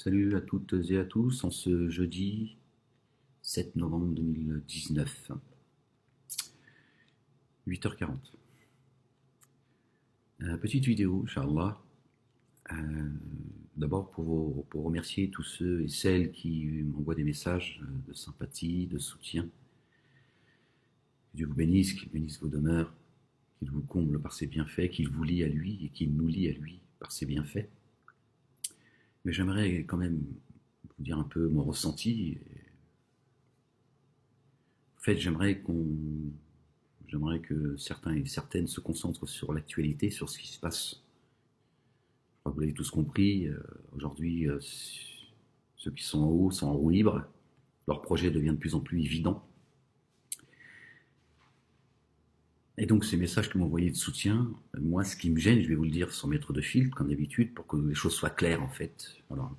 Salut à toutes et à tous en ce jeudi 7 novembre 2019, 8h40. Petite vidéo, Inch'Allah. Euh, D'abord pour remercier tous ceux et celles qui m'envoient des messages de sympathie, de soutien. Que Dieu vous bénisse, qu'il bénisse vos demeures, qu'il vous comble par ses bienfaits, qu'il vous lie à lui et qu'il nous lie à lui par ses bienfaits. Mais j'aimerais quand même vous dire un peu mon ressenti. En fait, j'aimerais que certains et certaines se concentrent sur l'actualité, sur ce qui se passe. Je crois que vous l'avez tous compris. Aujourd'hui, ceux qui sont en roue libre. Leur projet devient de plus en plus évident. Et donc, ces messages que m'envoyez de soutien, moi, ce qui me gêne, je vais vous le dire sans mettre de filtre, comme d'habitude, pour que les choses soient claires, en fait. Alors,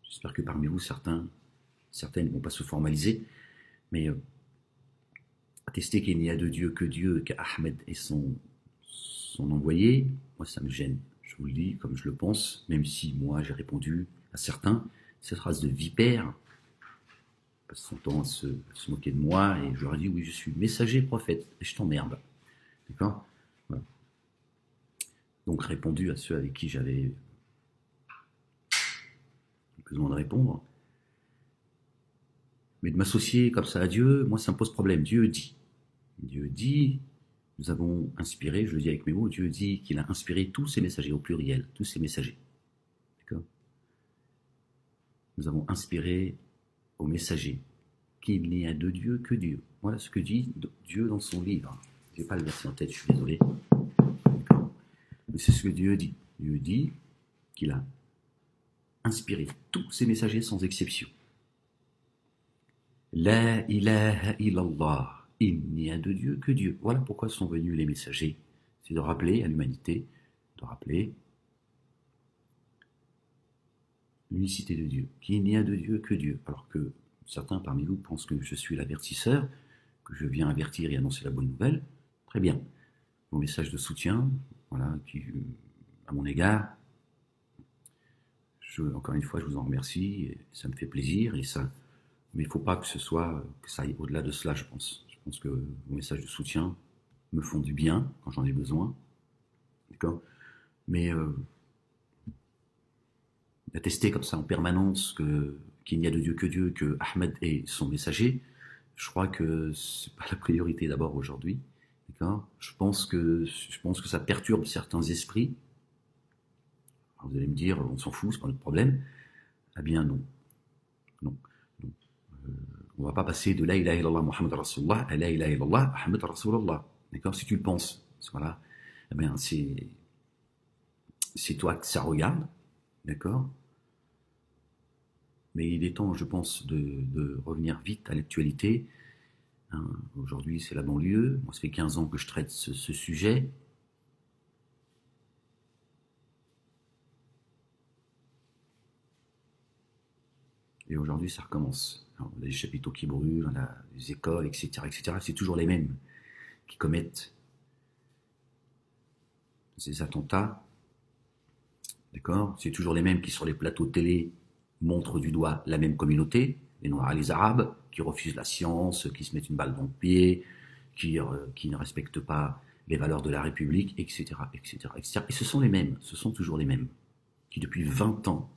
j'espère que parmi vous, certaines ne vont pas se formaliser, mais attester qu'il n'y a de Dieu que Dieu, qu'Ahmed est son envoyé, moi ça me gêne. Je vous le dis comme je le pense, même si moi j'ai répondu à certains, cette race de vipère passe son temps à se moquer de moi, et je leur ai dit oui, je suis messager prophète, et je t'emmerde. D'accord. Voilà. Donc répondu à ceux avec qui j'avais besoin de répondre. Mais de m'associer comme ça à Dieu, moi ça me pose problème. Dieu dit, nous avons inspiré, je le dis avec mes mots, Dieu dit qu'il a inspiré tous ses messagers, au pluriel, tous ses messagers. D'accord. Nous avons inspiré aux messagers qu'il n'y a de Dieu que Dieu. Voilà ce que dit Dieu dans son livre. Je n'ai pas le verset en tête, je suis désolé. D'accord. Mais c'est ce que Dieu dit. Dieu dit qu'il a inspiré tous ses messagers sans exception. La ilaha illallah. Il n'y a de Dieu que Dieu. Voilà pourquoi sont venus les messagers. C'est de rappeler à l'humanité, de rappeler l'unicité de Dieu, qu'il n'y a de Dieu que Dieu. Alors que certains parmi vous pensent que je suis l'avertisseur, que je viens avertir et annoncer la bonne nouvelle. Très bien. Vos messages de soutien, voilà, à mon égard, encore une fois, je vous en remercie, et ça me fait plaisir, mais il ne faut pas que ça aille au-delà de cela, je pense. Je pense que vos messages de soutien me font du bien quand j'en ai besoin. D'accord. Mais attester comme ça en permanence qu'il n'y a de Dieu que Dieu, que Ahmed est son messager, je crois que c'est pas la priorité d'abord aujourd'hui. D'accord. Je pense que ça perturbe certains esprits. Alors vous allez me dire, on s'en fout, c'est pas notre problème. Eh bien non. Non. Non. On va pas passer de la ilaha illallah Muhammad Rasulullah à la ilaha illallah Ahmed Rasulullah. D'accord. Si tu le penses, voilà. Eh bien c'est toi que ça regarde. D'accord. Mais il est temps, je pense, de revenir vite à l'actualité. Hein, aujourd'hui, c'est la banlieue. Moi, ça fait 15 ans que je traite ce sujet. Et aujourd'hui, ça recommence. Alors, on a des chapiteaux qui brûlent, on a des écoles, etc., etc. C'est toujours les mêmes qui commettent ces attentats. D'accord. C'est toujours les mêmes qui, sur les plateaux de télé, montrent du doigt la même communauté, les Noirs et les Arabes, qui refusent la science, qui se mettent une balle dans le pied, qui ne respectent pas les valeurs de la République, etc., etc., etc. Et ce sont les mêmes, ce sont toujours les mêmes, qui depuis 20 ans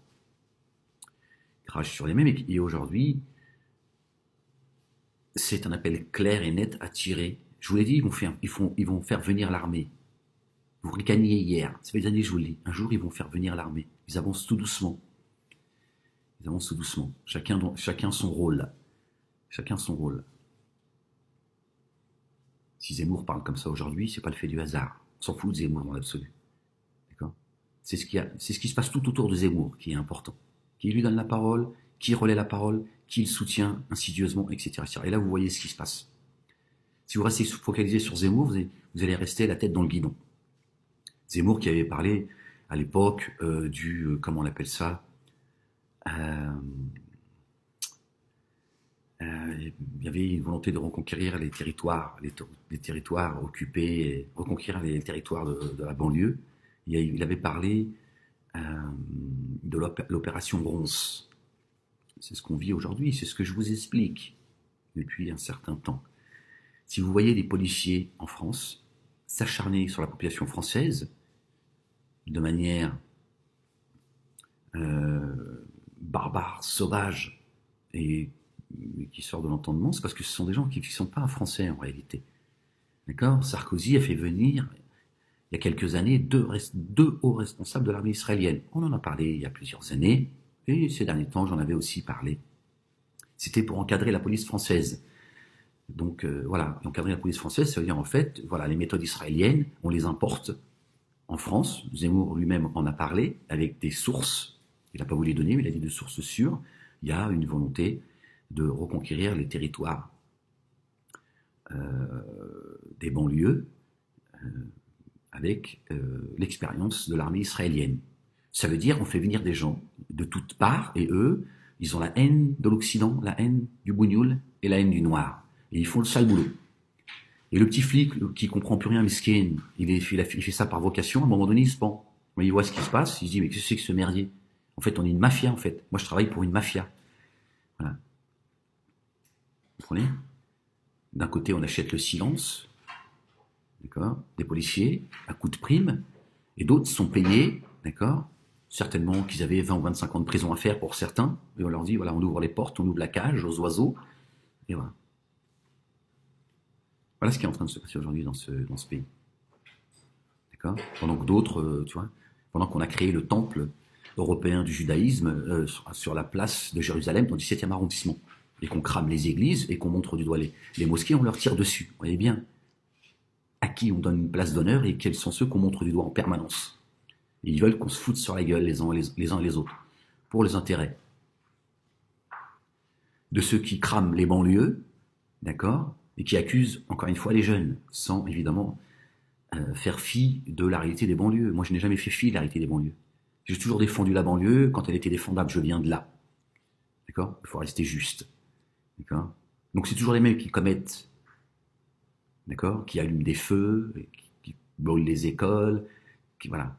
crachent sur les mêmes, et aujourd'hui, c'est un appel clair et net à tirer. Je vous l'ai dit, ils vont faire venir l'armée. Vous ricaniez hier, ça fait des années que je vous le dis. Un jour, ils vont faire venir l'armée. Ils avancent tout doucement. Ils avancent tout doucement. Chacun son rôle. Chacun son rôle. Si Zemmour parle comme ça aujourd'hui, c'est pas le fait du hasard. On s'en fout de Zemmour dans l'absolu. D'accord. C'est ce qui se passe tout autour de Zemmour qui est important. Qui lui donne la parole, qui relaie la parole, qui le soutient insidieusement, etc., etc. Et là, vous voyez ce qui se passe. Si vous restez focalisé sur Zemmour, vous allez rester la tête dans le guidon. Zemmour qui avait parlé à l'époque comment on appelle ça, il y avait une volonté de reconquérir les territoires occupés, reconquérir les territoires de la banlieue. Il avait parlé de l'opération Bronze. C'est ce qu'on vit aujourd'hui, c'est ce que je vous explique depuis un certain temps. Si vous voyez des policiers en France s'acharner sur la population française de manière barbare, sauvage et qui sort de l'entendement, c'est parce que ce sont des gens qui ne sont pas français en réalité. D'accord ? Sarkozy a fait venir, il y a quelques années, deux hauts responsables de l'armée israélienne. On en a parlé il y a plusieurs années, et ces derniers temps, j'en avais aussi parlé. C'était pour encadrer la police française. Donc voilà, encadrer la police française, ça veut dire en fait, voilà, les méthodes israéliennes, on les importe en France. Zemmour lui-même en a parlé avec des sources. Il n'a pas voulu les donner, mais il a dit de sources sûres. Il y a une volonté de reconquérir les territoires des banlieues avec l'expérience de l'armée israélienne. Ça veut dire on fait venir des gens de toutes parts et eux, ils ont la haine de l'Occident, la haine du bougnoul et la haine du noir. Et ils font le sale boulot. Et le petit flic qui comprend plus rien, miskin, il fait ça par vocation, à un moment donné il se pend. Il voit ce qui se passe, il se dit mais qu'est-ce que c'est que ce merdier? En fait on est une mafia en fait. Moi je travaille pour une mafia. Voilà. Vous comprenez? D'un côté on achète le silence, d'accord, des policiers, à coup de prime, et d'autres sont payés, d'accord, certainement qu'ils avaient 20 ou 25 ans de prison à faire pour certains, et on leur dit, voilà, on ouvre les portes, on ouvre la cage aux oiseaux, et voilà. Voilà ce qui est en train de se passer aujourd'hui dans ce pays. D'accord ? Pendant que d'autres, tu vois, pendant qu'on a créé le temple européen du judaïsme sur la place de Jérusalem, dans le 17e arrondissement, et qu'on crame les églises, et qu'on montre du doigt les mosquées, on leur tire dessus. Vous voyez bien à qui on donne une place d'honneur et quels sont ceux qu'on montre du doigt en permanence. Et ils veulent qu'on se foute sur la gueule les uns et les autres, pour les intérêts de ceux qui crament les banlieues, d'accord, et qui accusent, encore une fois, les jeunes, sans évidemment faire fi de la réalité des banlieues. Moi, je n'ai jamais fait fi de la réalité des banlieues. J'ai toujours défendu la banlieue. Quand elle était défendable, je viens de là. D'accord ? Il faut rester juste. D'accord ? Donc, c'est toujours les mêmes qui commettent, d'accord, qui allument des feux, qui brûlent les écoles, qui, voilà,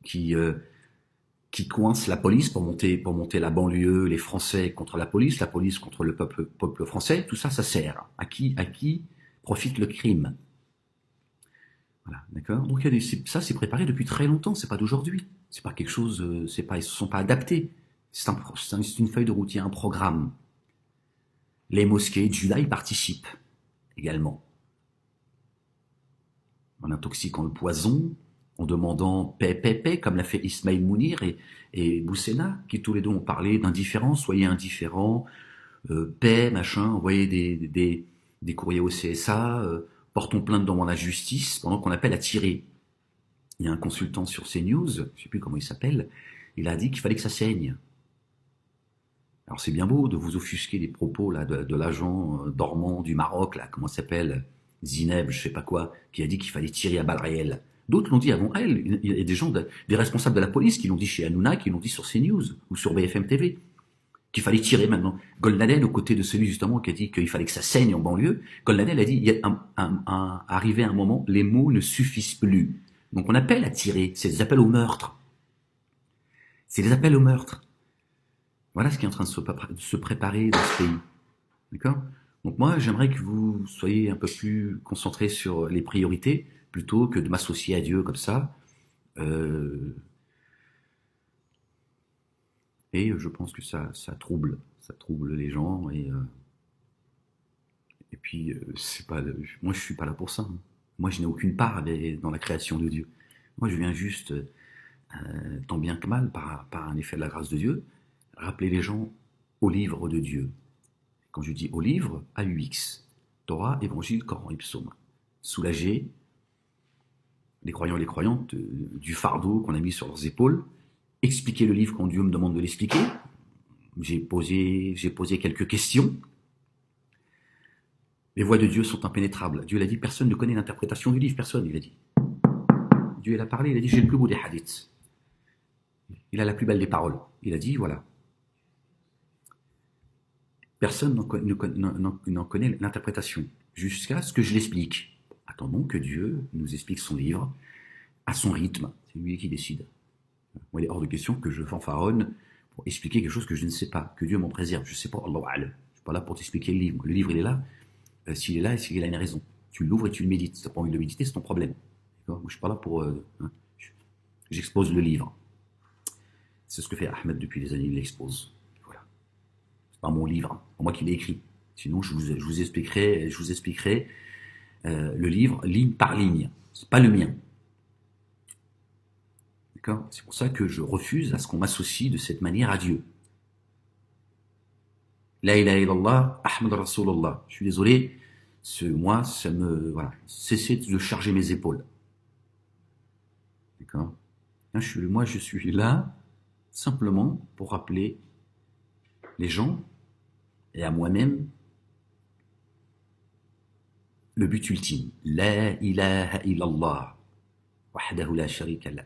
qui coincent la police pour monter la banlieue, les Français contre la police contre le peuple français. Tout ça, ça sert. À qui profite le crime? Voilà, d'accord. Donc ça, c'est préparé depuis très longtemps. C'est pas d'aujourd'hui. C'est pas quelque chose. Ils se sont pas adaptés. C'est une feuille de route. Il y a un programme. Les mosquées de Juda y participent également. En intoxiquant le poison, en demandant paix, comme l'a fait Ismaël Mounir et Boussena, qui tous les deux ont parlé d'indifférence, soyez indifférents, paix, machin, envoyez des courriers au CSA, portons plainte devant la justice, pendant qu'on appelle à tirer. Il y a un consultant sur CNews, je ne sais plus comment il s'appelle, il a dit qu'il fallait que ça saigne. Alors c'est bien beau de vous offusquer des propos là de l'agent dormant du Maroc, là, comment ça s'appelle, Zineb, je sais pas quoi, qui a dit qu'il fallait tirer à balles réelles. D'autres l'ont dit avant elle. Il y a des gens, des responsables de la police qui l'ont dit chez Hanouna, qui l'ont dit sur CNews ou sur BFM TV, qu'il fallait tirer maintenant. Golnadel, aux côtés de celui justement qui a dit qu'il fallait que ça saigne en banlieue, Golnadel a dit, il y a arrivé un moment, les mots ne suffisent plus. Donc on appelle à tirer, c'est des appels au meurtre. C'est des appels au meurtre. Voilà ce qui est en train de se préparer dans ce pays. D'accord ? Donc moi, j'aimerais que vous soyez un peu plus concentrés sur les priorités, plutôt que de m'associer à Dieu comme ça. Et je pense que ça trouble les gens. Et puis, c'est pas, moi, je suis pas là pour ça. Moi, je n'ai aucune part dans la création de Dieu. Moi, je viens juste, tant bien que mal, par un effet de la grâce de Dieu, rappeler les gens au livre de Dieu. Quand je dis au livre, AUX, Torah, Évangile, Coran et Psaume. Soulager les croyants et les croyantes du fardeau qu'on a mis sur leurs épaules, expliquer le livre quand Dieu me demande de l'expliquer. J'ai posé quelques questions. Les voies de Dieu sont impénétrables. Dieu l'a dit, personne ne connaît l'interprétation du livre, personne, il a dit. Dieu il a parlé, il a dit, j'ai le plus beau des hadiths. Il a la plus belle des paroles. Il a dit, voilà. Personne n'en connaît l'interprétation, jusqu'à ce que je l'explique. Attendons que Dieu nous explique son livre à son rythme. C'est lui qui décide. Moi, il est hors de question que je fanfaronne pour expliquer quelque chose que je ne sais pas, que Dieu m'en préserve. Je ne sais pas, Allah A'lam. Je ne suis pas là pour t'expliquer le livre. Le livre, il est là. S'il est là, c'est qu'il a une raison. Tu l'ouvres et tu le médites. Si tu n'as pas envie de le méditer, c'est ton problème. Moi, je ne suis pas là pour... j'expose le livre. C'est ce que fait Ahmed depuis des années, il l'expose. Voilà. C'est pas mon livre, c'est moi qui l'ai écrit. Sinon, je vous expliquerai le livre ligne par ligne. C'est pas le mien. D'accord? C'est pour ça que je refuse à ce qu'on m'associe de cette manière à Dieu. La ilaha illallah, Ahmed Rasulullah. Je suis désolé, moi, ça me... Voilà. Cessez de charger mes épaules. D'accord? Moi, je suis là simplement pour rappeler les gens et à moi-même le but ultime. La ilaha illallah. Wahdahu la sharika la.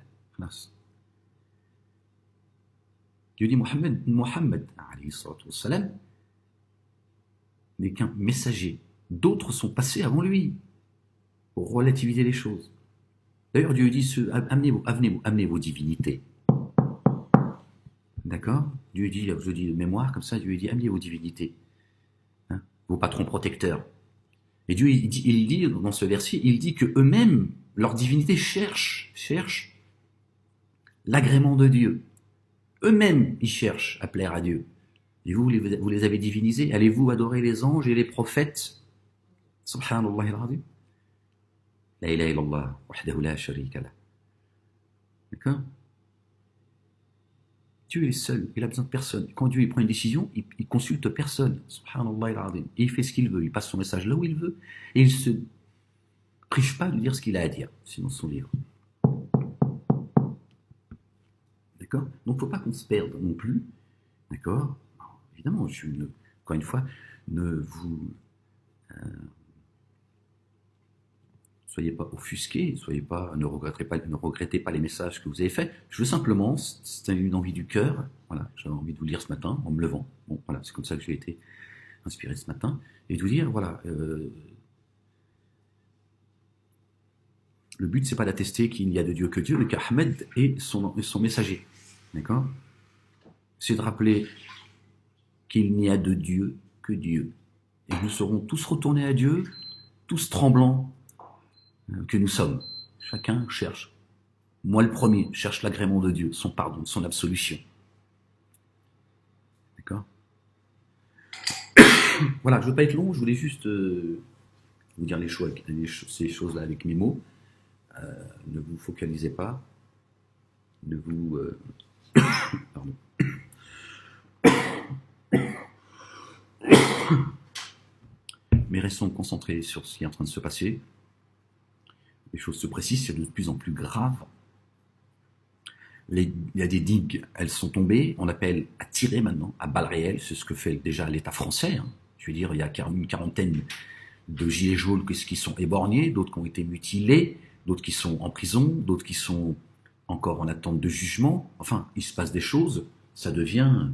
Dieu dit Mohammed alayhi salatu wassalam, n'est qu'un messager. D'autres sont passés avant lui pour relativiser les choses. D'ailleurs, Dieu dit amenez vos divinités. D'accord? Dieu dit, je dis de mémoire, comme ça, Dieu dit amenez vos divinités. Hein, vos patrons protecteurs. Et Dieu, il dit dans ce verset, il dit que eux-mêmes, leur divinité cherchent l'agrément de Dieu. Eux-mêmes, ils cherchent à plaire à Dieu. Et vous les avez divinisés. Allez-vous adorer les anges et les prophètes? Subhanallah al-azim. La ilaha illallah, wahdahu la sharika la. D'accord? Dieu est seul, il a besoin de personne. Quand Dieu il prend une décision, il consulte personne. Subhanallah al-azim. Et il fait ce qu'il veut, il passe son message là où il veut. Et il ne se prive pas de dire ce qu'il a à dire, c'est dans son livre. D'accord? Donc il ne faut pas qu'on se perde non plus. D'accord? Évidemment, encore une fois, ne vous soyez pas offusqués, ne regrettez pas les messages que vous avez faits. Je veux simplement, c'est une envie du cœur, voilà, j'avais envie de vous lire ce matin en me levant. Bon, voilà, c'est comme ça que j'ai été inspiré ce matin, et de vous dire, voilà, le but c'est pas d'attester qu'il n'y a de Dieu que Dieu, mais qu'Ahmed est son messager, d'accord? C'est de rappeler qu'il n'y a de Dieu que Dieu. Et nous serons tous retournés à Dieu, tous tremblants que nous sommes. Chacun cherche. Moi le premier, cherche l'agrément de Dieu, son pardon, son absolution. D'accord? Voilà, je ne veux pas être long, je voulais juste vous dire ces choses-là avec mes mots. Ne vous focalisez pas. Ne vous... Pardon. Mais restons concentrés sur ce qui est en train de se passer. Les choses se précisent, c'est de plus en plus grave. Il y a des digues, elles sont tombées. On appelle à tirer maintenant, à balles réelles. C'est ce que fait déjà l'État français. Hein. Je veux dire, il y a une quarantaine de gilets jaunes qui sont éborgnés, d'autres qui ont été mutilés, d'autres qui sont en prison, d'autres qui sont encore en attente de jugement. Enfin, il se passe des choses. Ça devient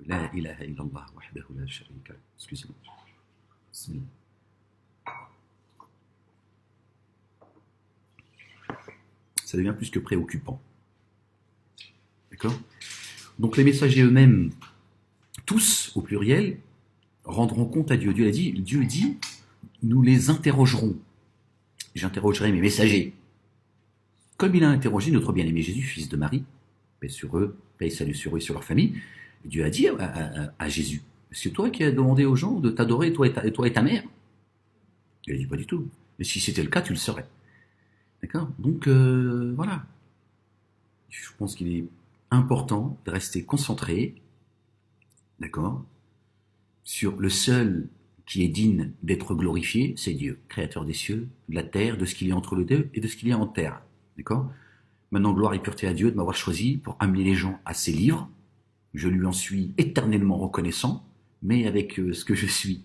la ilaha illallah wahdahu la sharika la. Excusez-moi. Ça devient plus que préoccupant. D'accord? Donc les messagers eux-mêmes, tous au pluriel, rendront compte à Dieu. Dieu dit, nous les interrogerons. J'interrogerai mes messagers. Comme il a interrogé notre bien-aimé Jésus, fils de Marie, paix sur eux, paix et salut sur eux et sur leur famille, Dieu a dit à Jésus, c'est toi qui as demandé aux gens de t'adorer, toi et ta mère? Il a dit pas du tout. Mais si c'était le cas, tu le saurais. D'accord? Donc, voilà. Je pense qu'il est important de rester concentré, d'accord, sur le seul qui est digne d'être glorifié, c'est Dieu, créateur des cieux, de la terre, de ce qu'il y a entre les deux et de ce qu'il y a en terre. D'accord? Maintenant, gloire et pureté à Dieu de m'avoir choisi pour amener les gens à ses livres. Je lui en suis éternellement reconnaissant, mais avec ce que je suis,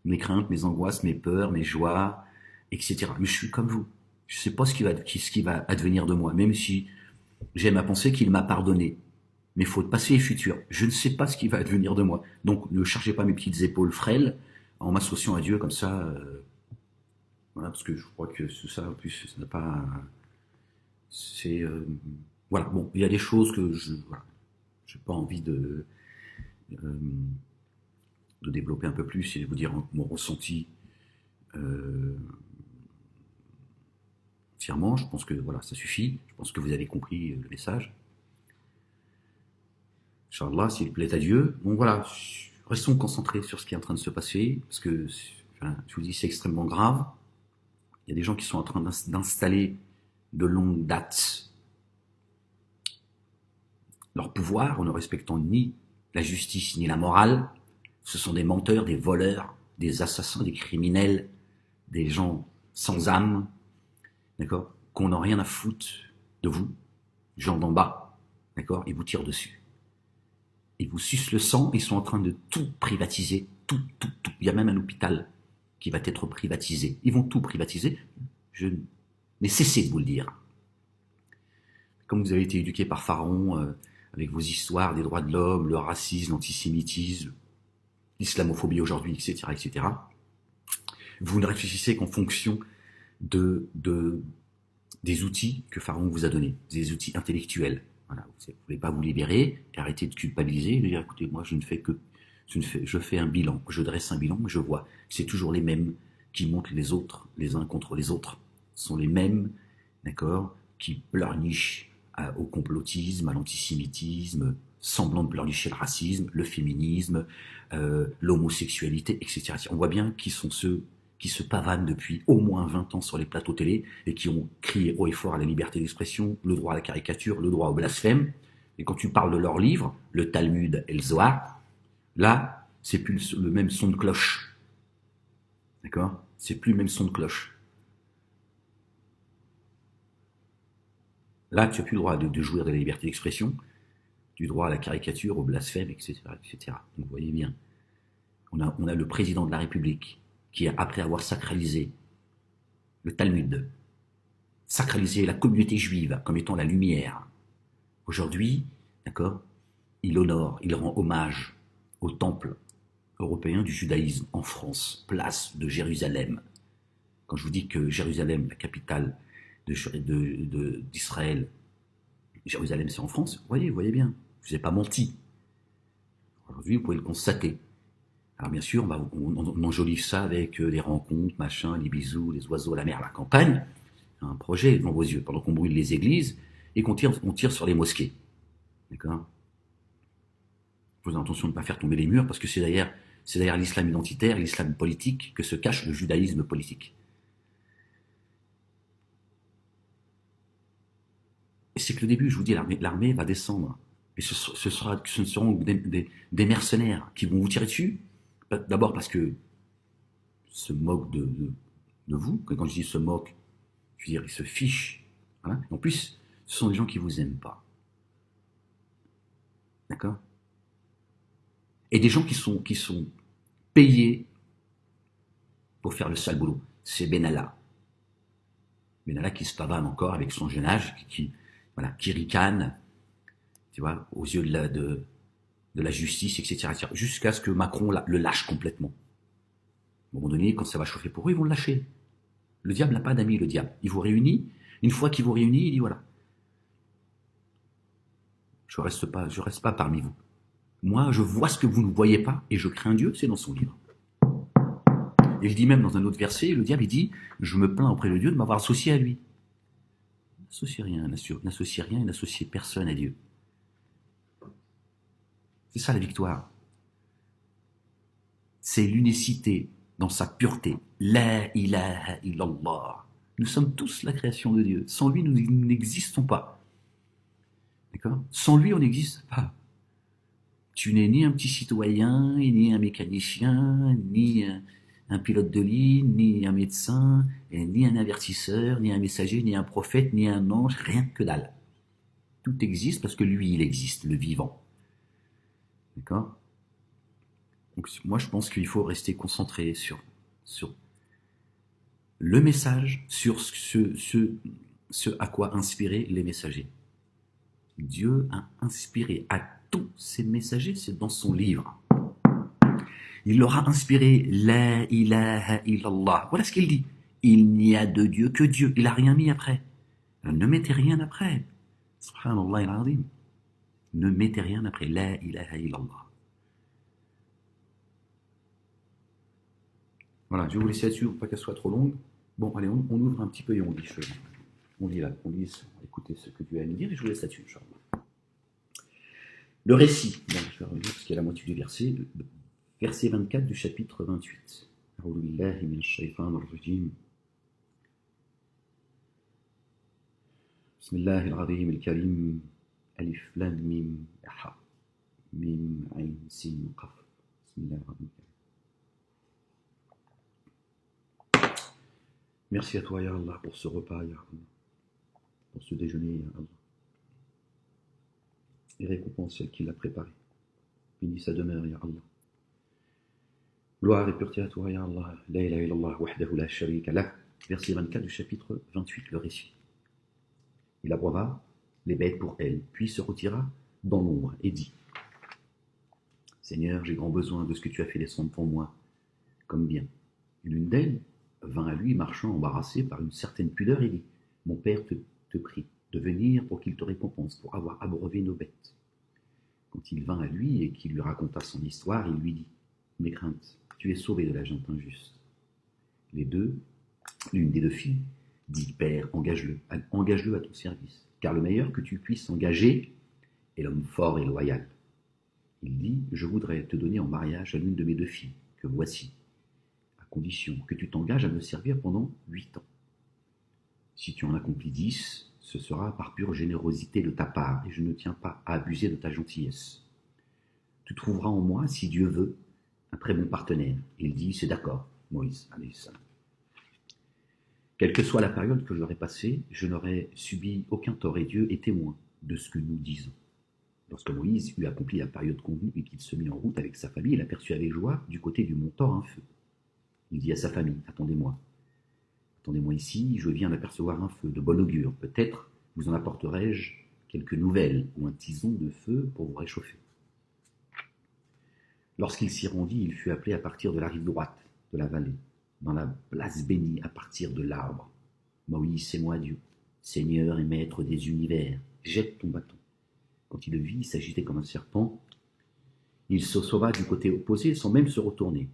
mes craintes, mes angoisses, mes peurs, mes joies, etc. Mais je suis comme vous. Je ne sais pas ce qui va advenir de moi, même si j'aime à penser qu'il m'a pardonné. Mes fautes passées et futures. Je ne sais pas ce qui va advenir de moi. Donc ne chargez pas mes petites épaules frêles en m'associant à Dieu comme ça. Voilà, parce que je crois que ça, en plus, ça n'a pas... C'est... voilà, bon, il y a des choses que je... Voilà, j'ai pas envie euh, de développer un peu plus et de vous dire mon ressenti euh, entièrement. Je pense que voilà, ça suffit. Je pense que vous avez compris le message. Inch'Allah, s'il plaît à Dieu. Bon voilà, restons concentrés sur ce qui est en train de se passer, parce que, enfin, je vous dis, c'est extrêmement grave. Il y a des gens qui sont en train d'installer de longue date leur pouvoir en ne respectant ni la justice ni la morale. Ce sont des menteurs, des voleurs, des assassins, des criminels, des gens sans âme, d'accord, qu'on n'a rien à foutre de vous, gens d'en bas, d'accord, ils vous tirent dessus. Ils vous sucent le sang, ils sont en train de tout privatiser, tout. Il y a même un hôpital qui va être privatisé. Ils vont tout privatiser. Je n'ai cessé de vous le dire. Comme vous avez été éduqué par Pharaon, avec vos histoires des droits de l'homme, le racisme, l'antisémitisme, l'islamophobie aujourd'hui, etc., etc., vous ne réfléchissez qu'en fonction des outils que Pharaon vous a donnés, des outils intellectuels. Voilà, vous ne pouvez pas vous libérer, arrêter de culpabiliser, et de dire, écoutez, moi je fais un bilan, je dresse un bilan, mais je vois que c'est toujours les mêmes qui montent les autres, les uns contre les autres. Ce sont les mêmes, d'accord, qui pleurnichent au complotisme, à l'antisémitisme, semblant de pleurnicher le racisme, le féminisme, l'homosexualité, etc. On voit bien qui sont ceux qui se pavanent depuis au moins 20 ans sur les plateaux télé et qui ont crié haut et fort à la liberté d'expression, le droit à la caricature, le droit au blasphème. Et quand tu parles de leurs livres, le Talmud et le Zohar, là, c'est plus le même son de cloche. D'accord? C'est plus le même son de cloche. Là, tu n'as plus le droit de jouir de la liberté d'expression, du droit à la caricature, au blasphème, etc., etc. Donc, vous voyez bien, on a le président de la République qui, après avoir sacralisé le Talmud, sacralisé la communauté juive comme étant la lumière, aujourd'hui, d'accord, il honore, il rend hommage au temple européen du judaïsme en France, place de Jérusalem. Quand je vous dis que Jérusalem, la capitale d'Israël, Jérusalem c'est en France, vous voyez bien, je vous ai pas menti. Aujourd'hui, vous pouvez le constater. Alors bien sûr, on enjolive ça avec des rencontres, machin, les bisous, les oiseaux, la mer, la campagne, un projet devant vos yeux, pendant qu'on brûle les églises et qu'on tire sur les mosquées. D'accord? Vous avez attention de ne pas faire tomber les murs, parce que c'est derrière l'islam identitaire, l'islam politique, que se cache le judaïsme politique. Et c'est que le début, je vous dis, l'armée va descendre. Et ce ne seront des mercenaires qui vont vous tirer dessus. D'abord parce que se moquent de vous. Quand je dis se moquent, je veux dire, ils se fichent. Voilà. En plus, ce sont des gens qui ne vous aiment pas. D'accord? Et des gens qui sont payés pour faire le sale boulot. C'est Benalla. Benalla qui se pavane encore avec son jeune âge, qui ricane, tu vois, aux yeux de la justice, etc. Jusqu'à ce que Macron le lâche complètement. À un moment donné, quand ça va chauffer pour eux, ils vont le lâcher. Le diable n'a pas d'amis, le diable. Il vous réunit. Une fois qu'il vous réunit, il dit voilà. Je reste pas parmi vous. Moi, je vois ce que vous ne voyez pas et je crains Dieu, c'est dans son livre. Et il dit même dans un autre verset, le diable, il dit, je me plains auprès de Dieu de m'avoir associé à lui. N'associez rien et n'associez personne à Dieu. C'est ça la victoire. C'est l'unicité dans sa pureté. La ilaha illallah. Nous sommes tous la création de Dieu. Sans lui, nous n'existons pas. D'accord? Sans lui, on n'existe pas. Tu n'es ni un petit citoyen, ni un mécanicien, ni un pilote de ligne, ni un médecin, ni un avertisseur, ni un messager, ni un prophète, ni un ange, rien que dalle. Tout existe parce que lui, il existe, le vivant. D'accord? Donc moi, je pense qu'il faut rester concentré sur le message, sur ce à quoi inspirer les messagers. Dieu a inspiré à tous ces messagers, c'est dans son livre. Il leur a inspiré La ilaha illallah. Voilà ce qu'il dit. Il n'y a de Dieu que Dieu. Il n'a rien mis après. Ne mettez rien après. Subhanallah al-azim. Ne mettez rien après. La ilaha illallah. Voilà, je vais vous laisser là-dessus pour pas qu'elle soit trop longue. Bon, allez, on ouvre un petit peu et on lit. On lit là, on lit, écoutez ce que Dieu a à nous dire et je vous laisse là-dessus, Inch'Allah. Le récit, bon, je vais revenir parce qu'il y a la moitié du verset, verset 24 du chapitre 28. A'udhu billahi minash shaytanir rajim. Bismillahir rahmanir karim. Alif lam mim ha. Mim ayn sin qaf. Bismillahir rahmanir karim. Merci à toi, Ya Allah, pour ce repas, Ya Allah. Pour ce déjeuner, Ya Allah. Et récompense celle qui l'a préparé. Bénis sa demeure, Ya Allah. Gloire et pureté à toi, Ya Allah. La ilaha illallah, wahdahu la sharika lah. Verset 24 du chapitre 28, le récit. Il abreua les bêtes pour elle, puis se retira dans l'ombre et dit: Seigneur, j'ai grand besoin de ce que tu as fait descendre pour moi, comme bien. Et l'une d'elles vint à lui, marchant embarrassée par une certaine pudeur, et dit: Mon père te prie de venir pour qu'il te récompense pour avoir abreuvé nos bêtes. Quand il vint à lui et qu'il lui raconta son histoire, il lui dit: N'aie crainte, tu es sauvé de la junte injuste. L'une des deux filles dit: Père, engage-le à ton service, car le meilleur que tu puisses engager est l'homme fort et loyal. Il dit: Je voudrais te donner en mariage à l'une de mes deux filles, que voici, à condition que tu t'engages à me servir pendant 8 ans. Si tu en accomplis 10, ce sera par pure générosité de ta part, et je ne tiens pas à abuser de ta gentillesse. Tu trouveras en moi, si Dieu veut, un très bon partenaire. Il dit: C'est d'accord, Moïse, alayhi salam. Quelle que soit la période que j'aurais passée, je n'aurais subi aucun tort, et Dieu est témoin de ce que nous disons. Lorsque Moïse eut accompli la période convenue et qu'il se mit en route avec sa famille, il aperçut avec joie du côté du mont Thor un feu. Il dit à sa famille: Attendez-moi ici, je viens d'apercevoir un feu de bon augure. Peut-être vous en apporterai-je quelques nouvelles ou un tison de feu pour vous réchauffer. Lorsqu'il s'y rendit, il fut appelé à partir de la rive droite de la vallée, dans la place bénie à partir de l'arbre. Moïse, c'est moi Dieu, Seigneur et Maître des univers, jette ton bâton. Quand il le vit, il s'agitait comme un serpent. Il se sauva du côté opposé sans même se retourner.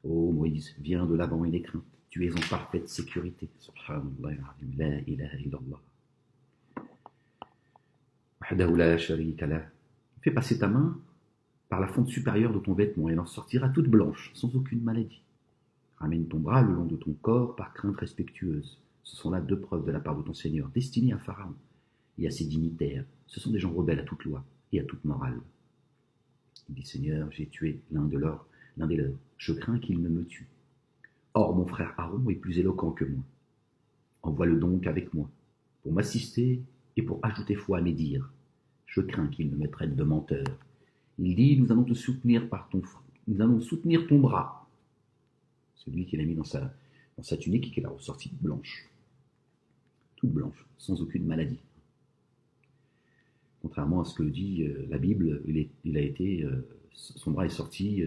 Oh Moïse, viens de l'avant et n'aie crainte. Tu es en parfaite sécurité. Subhanallah, la ilaha illallah. Wahdahu la sharika lah. Fais passer ta main par la fente supérieure de ton vêtement et elle en sortira toute blanche, sans aucune maladie. Ramène ton bras le long de ton corps par crainte respectueuse. Ce sont là 2 preuves de la part de ton Seigneur, destinées à Pharaon et à ses dignitaires. Ce sont des gens rebelles à toute loi et à toute morale. Il dit: Seigneur, j'ai tué l'un des leurs. Je crains qu'il ne me tue. Or, mon frère Aaron est plus éloquent que moi. Envoie-le donc avec moi, pour m'assister et pour ajouter foi à mes dires. Je crains qu'il ne me traite de menteur. Il dit: Nous allons te soutenir nous allons soutenir ton bras. Celui qu'il a mis dans sa tunique et qu'il a ressorti blanche. Toute blanche, sans aucune maladie. Contrairement à ce que dit la Bible, son bras est sorti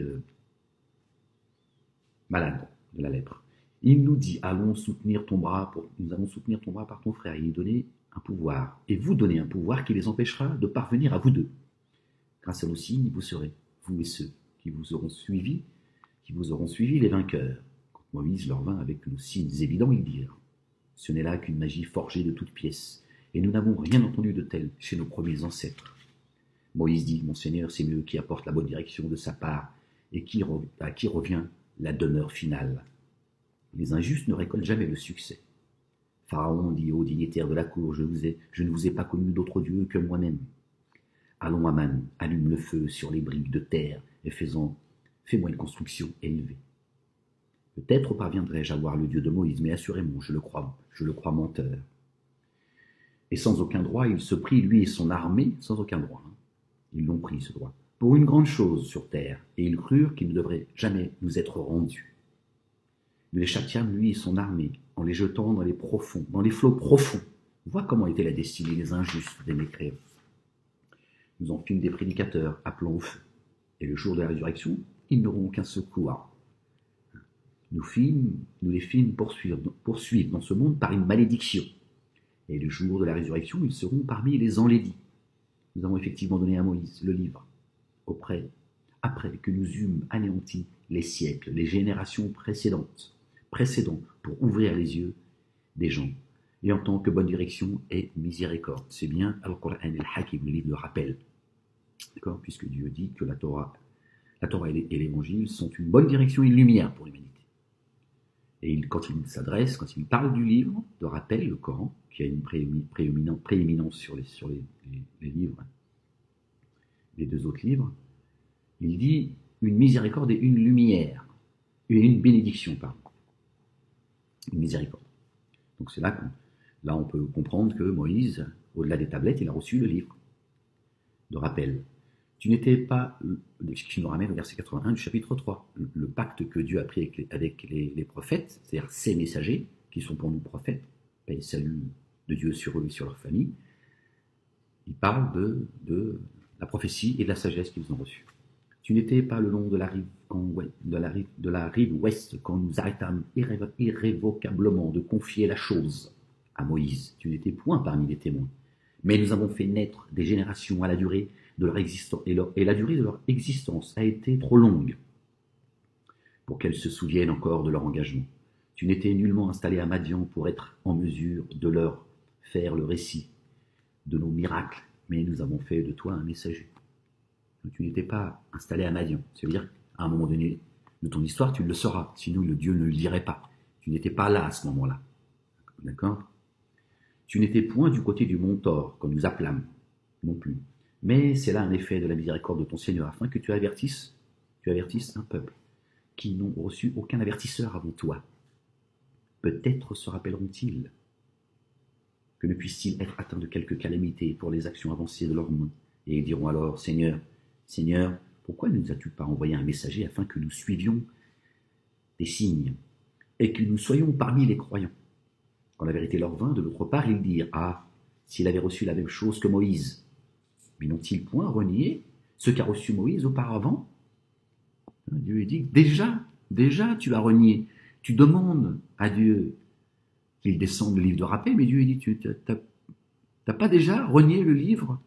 malade de la lèpre. Il nous dit: nous allons soutenir ton bras par ton frère, et lui donner un pouvoir, et vous donner un pouvoir qui les empêchera de parvenir à vous deux. Grâce à nos signes, vous serez, vous et ceux qui vous auront suivis, les vainqueurs. Quand Moïse leur vint avec nos signes évidents, ils dirent: Ce n'est là qu'une magie forgée de toutes pièces, et nous n'avons rien entendu de tel chez nos premiers ancêtres. Moïse dit: Mon Seigneur, c'est mieux qui apporte la bonne direction de sa part, et à qui revient la demeure finale. Les injustes ne récoltent jamais le succès. Pharaon dit aux dignitaires de la cour: Je ne vous ai pas connu d'autre Dieu que moi-même. Allons, Aman, allume le feu sur les briques de terre et fais-moi une construction élevée. Peut-être parviendrai-je à voir le Dieu de Moïse, mais assurément, je le crois menteur. Et sans aucun droit, il se prit, lui et son armée, sans aucun droit. Ils l'ont pris, ce droit, pour une grande chose sur terre, et ils crurent qu'il ne devrait jamais nous être rendu. Nous les châtiâmes, lui et son armée, en les jetant dans les flots profonds. Vois comment était la destinée des injustes, des mécréants. Nous en fîmes des prédicateurs, appelant au feu. Et le jour de la résurrection, ils n'auront aucun secours. nous les fîmes poursuivre dans ce monde par une malédiction. Et le jour de la résurrection, ils seront parmi les enlaidis. Nous avons effectivement donné à Moïse le livre, après que nous eûmes anéanti les siècles, les générations précédentes, pour ouvrir les yeux des gens. Et en tant que bonne direction et miséricorde. C'est bien Al-Qur'an al-Hakim, le livre de rappel. D'accord? Puisque Dieu dit que la Torah et l'Évangile sont une bonne direction et une lumière pour l'humanité. Et quand il parle du livre de rappel, le Coran, qui a une prééminence sur les livres, les deux autres livres, il dit une miséricorde et une lumière, une bénédiction, pardon. Une miséricorde. Donc c'est là on peut comprendre que Moïse, au-delà des tablettes, il a reçu le livre de rappel. Tu n'étais pas, ce qui nous ramène au verset 81 du chapitre 3, le pacte que Dieu a pris avec les prophètes, c'est-à-dire ces messagers, qui sont pour nous prophètes, paix et salut de Dieu sur eux et sur leur famille. Il parle de la prophétie et de la sagesse qu'ils ont reçue. Tu n'étais pas le long de la rive ouest quand nous arrêtâmes irrévocablement de confier la chose à Moïse. Tu n'étais point parmi les témoins. Mais nous avons fait naître des générations à la durée de leur existence, et la durée de leur existence a été trop longue pour qu'elles se souviennent encore de leur engagement. Tu n'étais nullement installé à Madian pour être en mesure de leur faire le récit de nos miracles, mais nous avons fait de toi un messager. Tu n'étais pas installé à Madian. Ça veut dire qu'à un moment donné de ton histoire, tu le sauras. Sinon, le Dieu ne le dirait pas. Tu n'étais pas là à ce moment-là. D'accord? Tu n'étais point du côté du mont Thor, comme nous appelâmes, non plus. Mais c'est là un effet de la miséricorde de ton Seigneur, afin que tu avertisses un peuple qui n'ont reçu aucun avertisseur avant toi. Peut-être se rappelleront-ils que ne puissent-ils être atteints de quelque calamité pour les actions avancées de leurs mains. Et ils diront alors, Seigneur, pourquoi ne nous as-tu pas envoyé un messager afin que nous suivions des signes et que nous soyons parmi les croyants? Quand la vérité leur vint de l'autre part, ils dirent, ah, s'il avait reçu la même chose que Moïse. Mais n'ont-ils point renié ce qu'a reçu Moïse auparavant? Dieu lui dit, déjà tu as renié. Tu demandes à Dieu qu'il descende le livre de rappel, mais Dieu lui dit, tu n'as pas déjà renié le livre?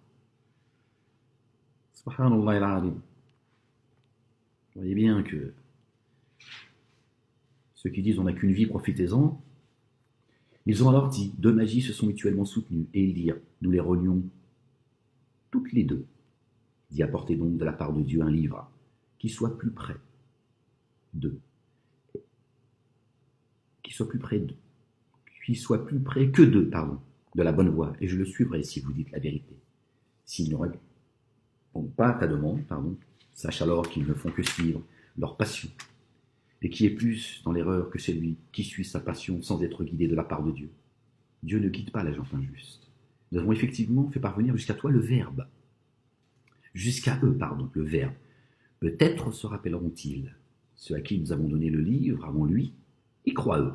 Subhanallah al-Azim. Vous voyez bien que ceux qui disent on n'a qu'une vie, profitez-en. Ils ont alors dit, deux magies se sont mutuellement soutenues, et ils dirent, nous les renions toutes les deux. Dit, apportez donc de la part de Dieu un livre qui soit plus près d'eux. Qui soit plus près que d'eux, de la bonne voie, et je le suivrai si vous dites la vérité. S'ils ne répondent pas à ta demande, sache alors qu'ils ne font que suivre leur passion, et qui est plus dans l'erreur que celui qui suit sa passion sans être guidé de la part de Dieu. Dieu ne guide pas la gente injuste. Nous avons effectivement fait parvenir jusqu'à toi le Verbe. Jusqu'à eux, le Verbe. Peut-être se rappelleront-ils, ceux à qui nous avons donné le livre avant lui, y croient eux,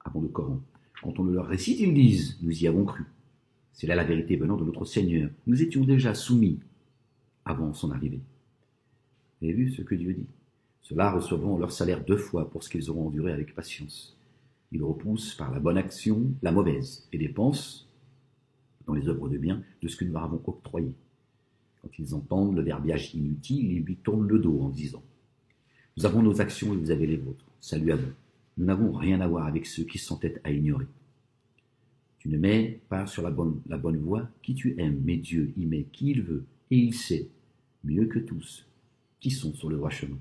avant le Coran. Quand on leur récite, ils disent, nous y avons cru. C'est là la vérité venant de notre Seigneur. Nous étions déjà soumis avant son arrivée. Vous avez vu ce que Dieu dit? Ceux-là recevront leur salaire 2 fois pour ce qu'ils auront enduré avec patience. Ils repoussent par la bonne action la mauvaise et dépensent dans les œuvres de bien de ce que nous leur avons octroyé. Quand ils entendent le verbiage inutile, ils lui tournent le dos en disant « Nous avons nos actions et vous avez les vôtres. Salut à vous. Nous n'avons rien à voir avec ceux qui s'entêtent à ignorer. Tu ne mets pas sur la bonne voie qui tu aimes, mais Dieu y met qui il veut, et il sait, mieux que tous, qui sont sur le droit chemin.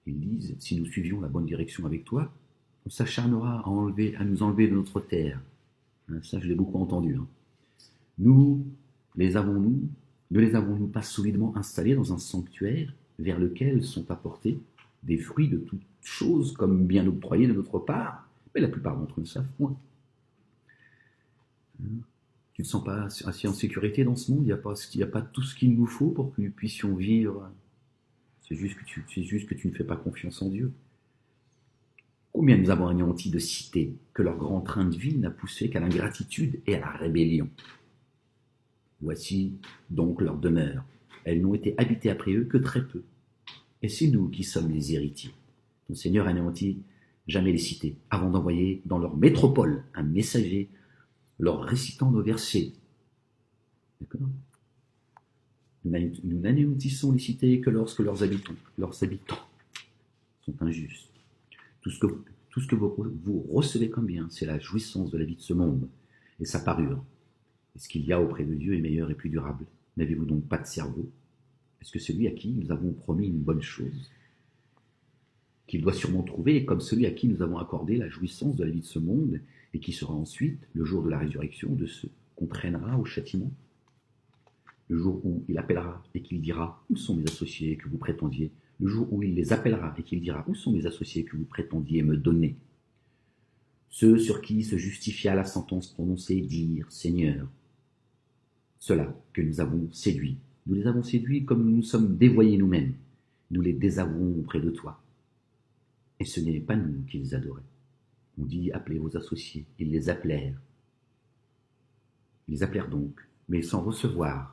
Ils disent, si nous suivions la bonne direction avec toi, on s'acharnera à nous enlever de notre terre. Ça, je l'ai beaucoup entendu. Ne les avons-nous pas solidement installés dans un sanctuaire vers lequel sont apportés des fruits de toutes choses comme bien octroyés de notre part? Mais la plupart d'entre eux ne savent point. Tu ne te sens pas assez en sécurité dans ce monde? Il n'y a pas tout ce qu'il nous faut pour que nous puissions vivre. C'est juste que tu ne fais pas confiance en Dieu. Combien nous avons anéanti de cités que leur grand train de vie n'a poussé qu'à l'ingratitude et à la rébellion. Voici donc leur demeure. Elles n'ont été habitées après eux que très peu. Et c'est nous qui sommes les héritiers. Ton Seigneur anéantit jamais les citer, avant d'envoyer dans leur métropole un messager leur récitant nos versets. D'accord? Nous n'anéantissons les cités que lorsque leurs habitants sont injustes. Tout ce que vous recevez comme bien, c'est la jouissance de la vie de ce monde et sa parure. Et ce qu'il y a auprès de Dieu est meilleur et plus durable. N'avez-vous donc pas de cerveau? Est-ce que celui à qui nous avons promis une bonne chose, qu'il doit sûrement trouver, est comme celui à qui nous avons accordé la jouissance de la vie de ce monde, et qui sera ensuite, le jour de la résurrection, de ceux qu'on traînera au châtiment? Le jour où il appellera et qu'il dira « Où sont mes associés que vous prétendiez ?» Le jour où il les appellera et qu'il dira « Où sont mes associés que vous prétendiez me donner ?» Ceux sur qui se justifia la sentence prononcée dirent « Seigneur, ceux-là que nous avons séduits, nous les avons séduits comme nous nous sommes dévoyés nous-mêmes. Nous les désavouons auprès de toi. » Et ce n'est pas nous qu'ils adoraient. On dit « Appelez vos associés ». Ils les appelèrent. Ils les appelèrent donc, mais sans recevoir.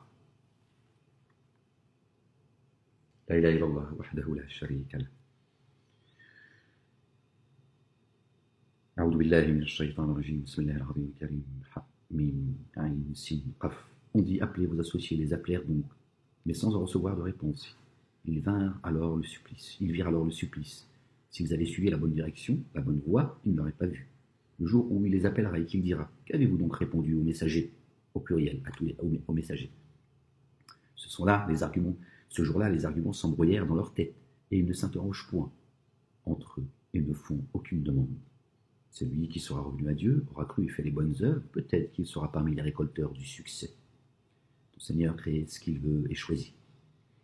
La ilaha illallah, wahdahu la sharika lah. A'udhu billahi minash shaitanir rajim. Bismillahir rahmanir rahim. Ha, mim, ayn, sin, qaf. On dit « Appelez vos associés ». Ils les appelèrent donc, mais sans en recevoir de réponse. Ils virent alors le supplice. S'ils avaient suivi la bonne direction, la bonne voie, ils ne l'auraient pas vu. Le jour où il les appellera et qu'il dira « Qu'avez-vous donc répondu aux messagers ?» Au pluriel, aux messagers. Ce jour-là, les arguments s'embrouillèrent dans leur tête, et ils ne s'interrogent point entre eux, et ne font aucune demande. Celui qui sera revenu à Dieu aura cru et fait les bonnes œuvres, peut-être qu'il sera parmi les récolteurs du succès. Ton Seigneur crée ce qu'il veut et choisit.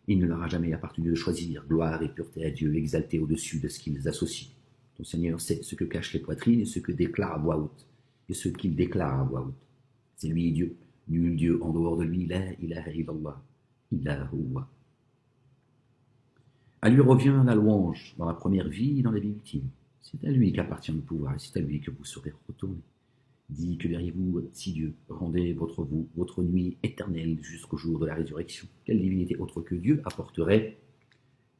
Il ne leur a jamais appartenu de choisir gloire et pureté à Dieu, exalté au-dessus de ce qu'ils associent. Ton Seigneur sait ce que cachent les poitrines et ce que déclarent à voix haute, et ce qu'ils déclarent à voix haute. C'est lui Dieu, nul Dieu en dehors de lui, la ilaha illallah, illa huwa. À lui revient la louange dans la première vie et dans la vie ultime. C'est à lui qu'appartient le pouvoir et c'est à lui que vous serez retournés. Dit, que verriez-vous si Dieu rendait votre nuit éternelle jusqu'au jour de la résurrection? Quelle divinité autre que Dieu apporterait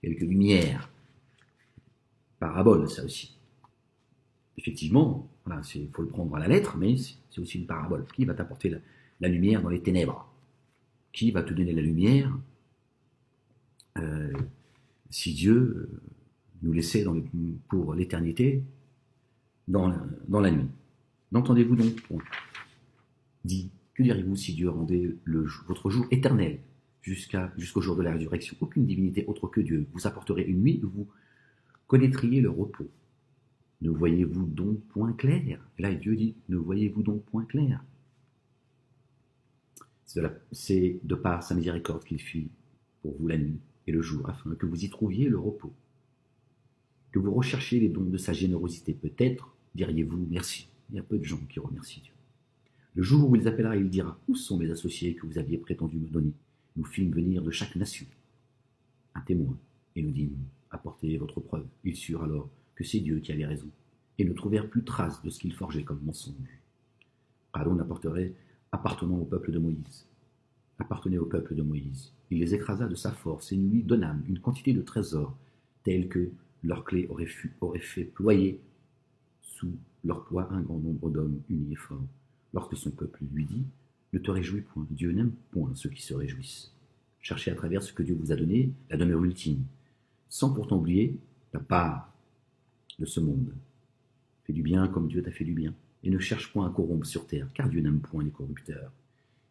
quelques lumières? Parabole, ça aussi. Effectivement, voilà, faut le prendre à la lettre, mais c'est aussi une parabole. Qui va t'apporter la lumière dans les ténèbres? Qui va te donner la lumière si Dieu nous laissait pour l'éternité dans la nuit? N'entendez-vous donc point? Dit, que diriez-vous si Dieu rendait votre jour éternel jusqu'au jour de la résurrection? Aucune divinité autre que Dieu vous apporterait une nuit où vous connaîtriez le repos. Ne voyez-vous donc point clair? Et là, Dieu dit, ne voyez-vous donc point clair? C'est de par sa miséricorde qu'il fit pour vous la nuit et le jour, afin que vous y trouviez le repos. Que vous recherchiez les dons de sa générosité, peut-être diriez-vous merci. Il y a peu de gens qui remercient Dieu. Le jour où il appellera, il dira, où sont mes associés que vous aviez prétendu me donner? Nous fîmes venir de chaque nation un témoin, et nous dîmes, apportez votre preuve. Ils surent alors que c'est Dieu qui avait raison, et ne trouvèrent plus trace de ce qu'ils forgeaient comme mensonge. Aaron appartenant au peuple de Moïse, appartenait au peuple de Moïse. Il les écrasa de sa force, et nous lui donnâmes une quantité de trésors, tels que leur clé aurait fait ployer sous leur poids un grand nombre d'hommes unis et forts. Lorsque son peuple lui dit, ne te réjouis point, Dieu n'aime point ceux qui se réjouissent. Cherchez à travers ce que Dieu vous a donné la demeure ultime, sans pourtant oublier la part de ce monde. Fais du bien comme Dieu t'a fait du bien, et ne cherche point à corrompre sur terre, car Dieu n'aime point les corrupteurs.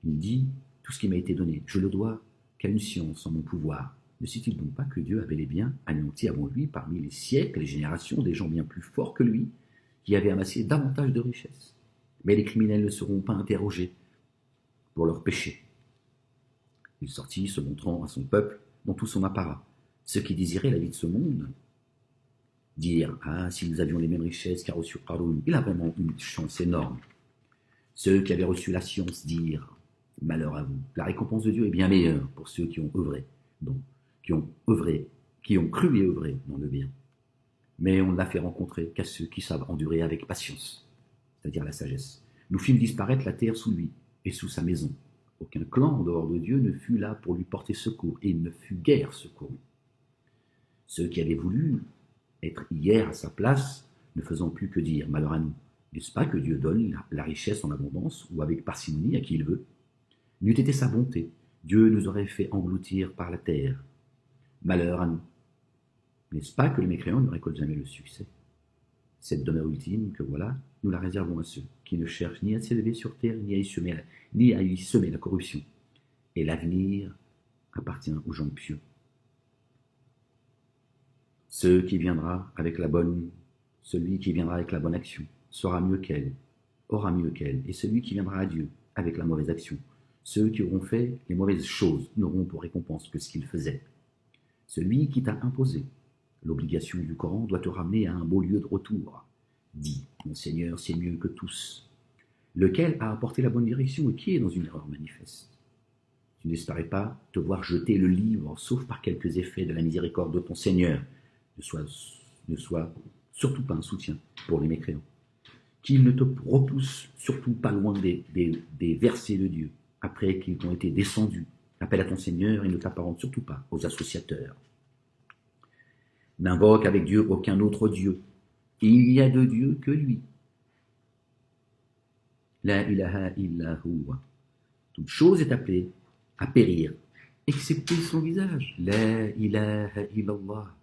Il dit, tout ce qui m'a été donné, je le dois qu'à une science en mon pouvoir. Ne sait-il donc pas que Dieu avait les biens anéantis avant lui, parmi les siècles et les générations, des gens bien plus forts que lui, qui avaient amassé davantage de richesses? Mais les criminels ne seront pas interrogés pour leurs péchés. Il sortit, se montrant à son peuple dans tout son apparat. Ceux qui désiraient la vie de ce monde dirent, ah, si nous avions les mêmes richesses qu'a reçu Qarun, il a vraiment une chance énorme. Ceux qui avaient reçu la science dirent, malheur à vous, la récompense de Dieu est bien meilleure pour ceux qui ont œuvré, qui ont cru et œuvré dans le bien. Mais on ne l'a fait rencontrer qu'à ceux qui savent endurer avec patience, c'est-à-dire la sagesse. Nous fîmes disparaître la terre sous lui et sous sa maison. Aucun clan en dehors de Dieu ne fut là pour lui porter secours, et il ne fut guère secouru. Ceux qui avaient voulu être hier à sa place ne faisant plus que dire, malheur à nous. N'est-ce pas que Dieu donne la richesse en abondance ou avec parcimonie à qui il veut? N'eût été sa bonté, Dieu nous aurait fait engloutir par la terre. Malheur à nous. N'est-ce pas que les mécréants ne récoltent jamais le succès? Cette demeure ultime que voilà, nous la réservons à ceux qui ne cherchent ni à s'élever sur terre, ni à y semer la corruption. Et l'avenir appartient aux gens pieux. Celui qui viendra avec la bonne action sera mieux qu'elle, aura mieux qu'elle, et celui qui viendra à Dieu avec la mauvaise action, ceux qui auront fait les mauvaises choses n'auront pour récompense que ce qu'ils faisaient. Celui qui t'a imposé l'obligation du Coran doit te ramener à un beau lieu de retour. Dis, mon Seigneur, c'est mieux que tous. Lequel a apporté la bonne direction et qui est dans une erreur manifeste? Tu n'espérais pas te voir jeter le livre, sauf par quelques effets de la miséricorde de ton Seigneur. Ne sois surtout pas un soutien pour les mécréants. Qu'il ne te repousse surtout pas loin des versets de Dieu, après qu'ils t'ont été descendus. Appelle à ton Seigneur et ne t'apparente surtout pas aux associateurs. N'invoque avec Dieu aucun autre Dieu. Il n'y a de Dieu que lui. La ilaha illa huwa. Toute chose est appelée à périr, excepté son visage. La ilaha illallah.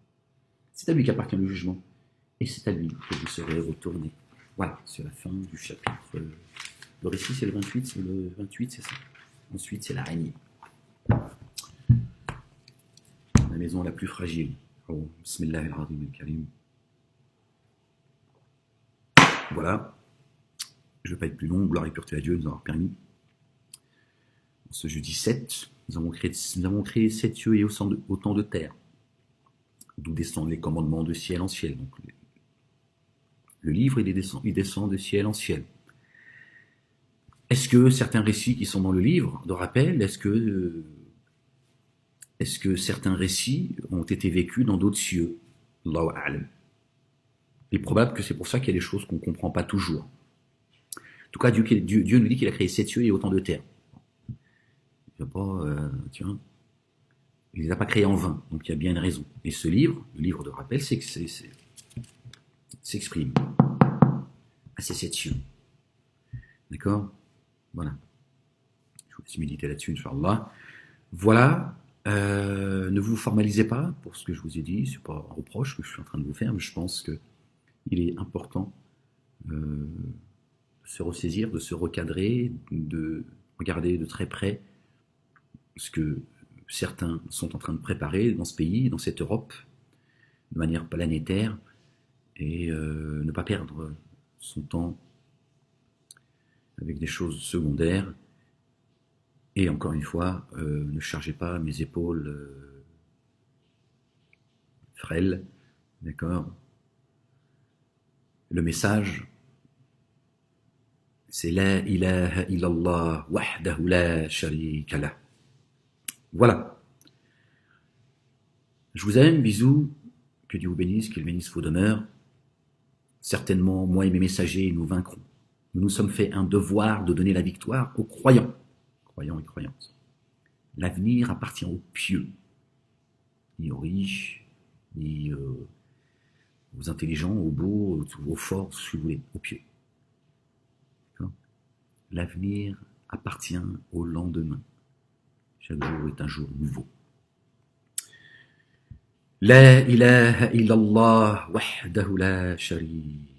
C'est à lui qu'appartient le jugement, et c'est à lui que vous serez retournés. Voilà, c'est la fin du chapitre. Le récit, c'est le 28, c'est ça. Ensuite, c'est l'araignée. La maison la plus fragile. Oh, bismillahirrahmanirrahim al-karim. Voilà. Je ne vais pas être plus long. Gloire et pureté à Dieu de nous avoir permis. Ce jeudi 7, nous avons créé 7 cieux et autant de terre, d'où descendent les commandements de ciel en ciel. Donc, le livre, il descend de ciel en ciel. Est-ce que certains récits qui sont dans le livre de rappel, est-ce que certains récits ont été vécus dans d'autres cieux? Allahu a'lam. Il est probable que c'est pour ça qu'il y a des choses qu'on ne comprend pas toujours. En tout cas, Dieu nous dit qu'il a créé 7 cieux et autant de terre. Il ne les a pas créés en vain, donc il y a bien une raison. Et ce livre, le livre de rappel, s'exprime à ces 7 cieux. D'accord? Voilà. Je vous laisse méditer là-dessus, Inch'Allah. Voilà. Ne vous formalisez pas pour ce que je vous ai dit. Ce n'est pas un reproche que je suis en train de vous faire, mais je pense qu'il est important de se ressaisir, de se recadrer, de regarder de très près ce que certains sont en train de préparer dans ce pays, dans cette Europe, de manière planétaire, et ne pas perdre son temps avec des choses secondaires. Et encore une fois, ne chargez pas mes épaules frêles, d'accord? Le message, c'est La ilaha illallah wahdahu la sharika lah. Voilà. Je vous aime, bisous, que Dieu vous bénisse, qu'il bénisse vos demeures. Certainement, moi et mes messagers, nous vaincrons. Nous nous sommes fait un devoir de donner la victoire aux croyants et croyantes. L'avenir appartient aux pieux, ni aux riches, ni aux intelligents, aux beaux, aux forts, si vous voulez, aux pieux. L'avenir appartient au lendemain. Chaque jour est un jour nouveau. La ilaha illallah wahdahu la sharika